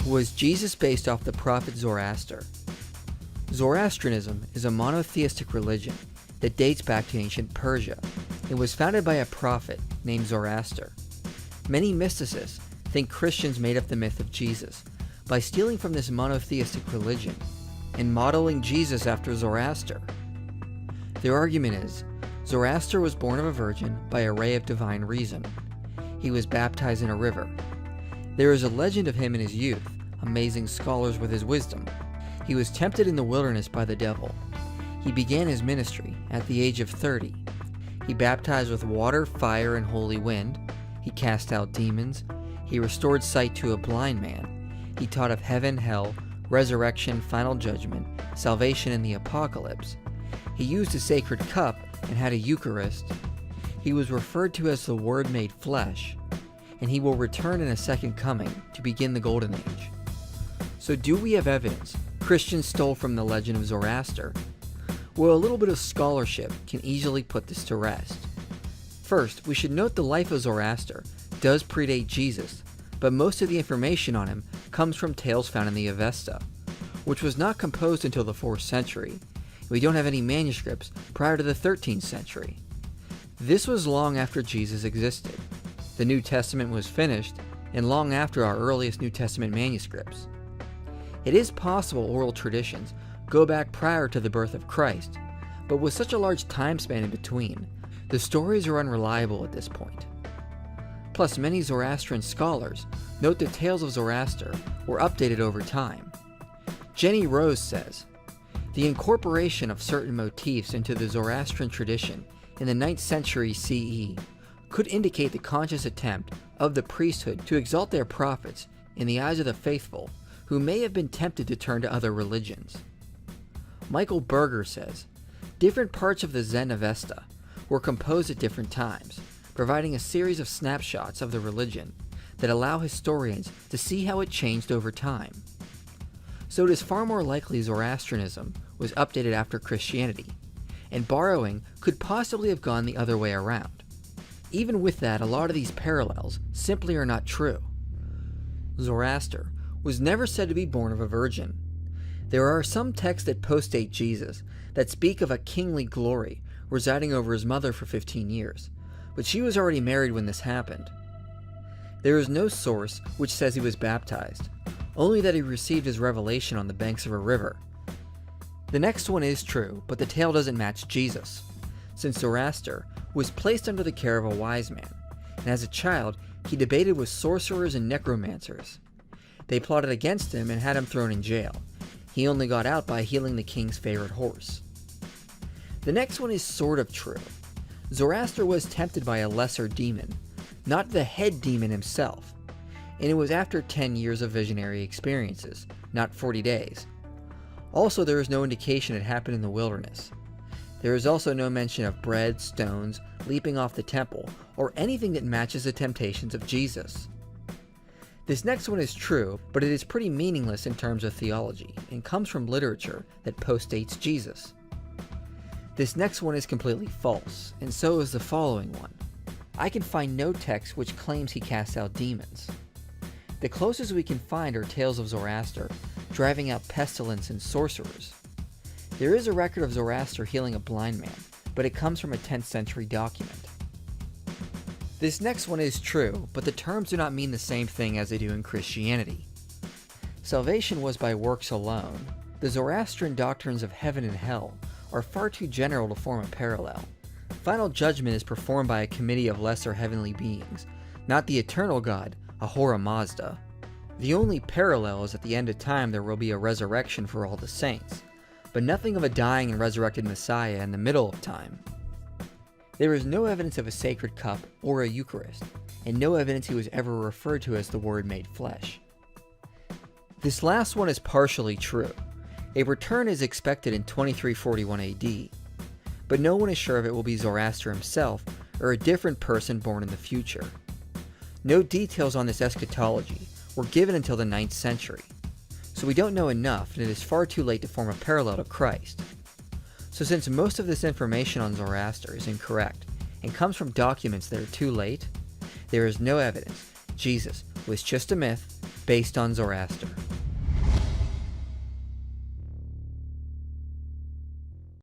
Was Jesus based off the prophet Zoroaster? Zoroastrianism is a monotheistic religion that dates back to ancient Persia. It was founded by a prophet named Zoroaster. Many mysticists think Christians made up the myth of Jesus by stealing from this monotheistic religion and modeling Jesus after Zoroaster. Their argument is, Zoroaster was born of a virgin by a ray of divine reason. He was baptized in a river. There is a legend of him in his youth, amazing scholars with his wisdom. He was tempted in the wilderness by the devil. He began his ministry at the age of 30. He baptized with water, fire, and holy wind. He cast out demons. He restored sight to a blind man. He taught of heaven, hell, resurrection, final judgment, salvation, and the apocalypse. He used a sacred cup and had a Eucharist. He was referred to as the Word made flesh, and he will return in a second coming to begin the Golden Age. So do we have evidence Christians stole from the legend of Zoroaster? Well, a little bit of scholarship can easily put this to rest. First, we should note the life of Zoroaster does predate Jesus, but most of the information on him comes from tales found in the Avesta, which was not composed until the 4th century. We don't have any manuscripts prior to the 13th century. This was long after Jesus existed. The New Testament was finished, and long after our earliest New Testament manuscripts. It is possible oral traditions go back prior to the birth of Christ, but with such a large time span in between, the stories are unreliable at this point. Plus, many Zoroastrian scholars note the tales of Zoroaster were updated over time. Jenny Rose says, the incorporation of certain motifs into the Zoroastrian tradition in the 9th century CE could indicate the conscious attempt of the priesthood to exalt their prophets in the eyes of the faithful who may have been tempted to turn to other religions. Michael Berger says, different parts of the Zen Avesta were composed at different times, providing a series of snapshots of the religion that allow historians to see how it changed over time. So it is far more likely Zoroastrianism was updated after Christianity, and borrowing could possibly have gone the other way around. Even with that, a lot of these parallels simply are not true. Zoroaster was never said to be born of a virgin. There are some texts that postdate Jesus that speak of a kingly glory residing over his mother for 15 years, but she was already married when this happened. There is no source which says he was baptized, only that he received his revelation on the banks of a river. The next one is true, but the tale doesn't match Jesus, since Zoroaster was placed under the care of a wise man, and as a child he debated with sorcerers and necromancers. They plotted against him and had him thrown in jail. He only got out by healing the king's favorite horse. The next one is sort of true. Zoroaster was tempted by a lesser demon, not the head demon himself, and it was after 10 years of visionary experiences, not 40 days. Also, there is no indication it happened in the wilderness. There is also no mention of bread, stones, leaping off the temple, or anything that matches the temptations of Jesus. This next one is true, but it is pretty meaningless in terms of theology, and comes from literature that postdates Jesus. This next one is completely false, and so is the following one. I can find no text which claims he cast out demons. The closest we can find are tales of Zoroaster driving out pestilence and sorcerers. There is a record of Zoroaster healing a blind man, but it comes from a 10th century document. This next one is true, but the terms do not mean the same thing as they do in Christianity. Salvation was by works alone. The Zoroastrian doctrines of heaven and hell are far too general to form a parallel. Final judgment is performed by a committee of lesser heavenly beings, not the eternal God, Ahura Mazda. The only parallel is at the end of time there will be a resurrection for all the saints, but nothing of a dying and resurrected Messiah in the middle of time. There is no evidence of a sacred cup or a Eucharist, and no evidence he was ever referred to as the Word made flesh. This last one is partially true. A return is expected in 2341 AD, but no one is sure if it will be Zoroaster himself or a different person born in the future. No details on this eschatology were given until the 9th century, so we don't know enough and it is far too late to form a parallel to Christ. So since most of this information on Zoroaster is incorrect and comes from documents that are too late, there is no evidence Jesus was just a myth based on Zoroaster.